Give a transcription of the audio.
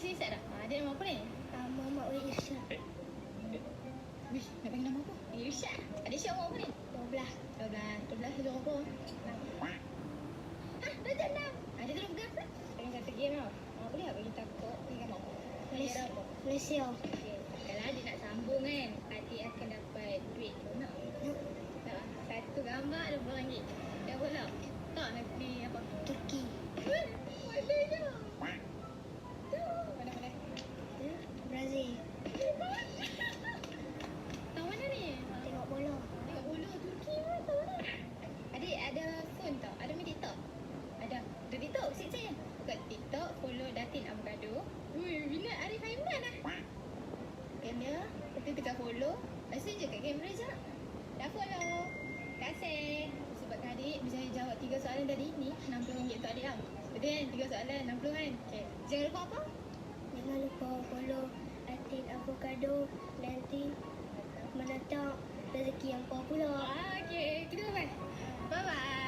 Isyad dah? Dia nama apa ni? Muhammad Wahid Irsyad. Wish, nak panggil nama apa? Isyad. Adik Isyad umur apa ni? 12. 12 hidup apa? Dah jam 6. Dia tolong pegang tak? Tengah kata game tau. Boleh tak bagi takut? Bagi gambar apa? Malaysia apa? Malaysia. Okay. Kalau adik nak sambung kan, adik akan dapat duit. Kau nak? Tak. Satu gambar RM20. Dah bola. Tak nak ni apa? Turki. Bolehnya. Tu. Mana-mana? Brazil. Tahu mana ni? Tengok bola. Tengok bola Turki pun tahu lah. Adik ada phone tau? Ada main TikTok? Ada. Ada TikTok? Saya. Buka TikTok, follow Datin Avocado. Ui, minat Arif Haimnan lah. Kan dia, kita tekan follow. Rasa je kat kamera je. Dah follow. Terima kasih. Sebabkan adik bisa jawab 3 soalan tadi. Ni RM60 untuk adik tau. Betul kan? 3 soalan RM60 kan? Okay. Jangan lupa apa? Jangan lupa follow Datin Avocado. Nanti mendatang rezeki yang kau pula. Okay. Kita bye-bye. Bye-bye.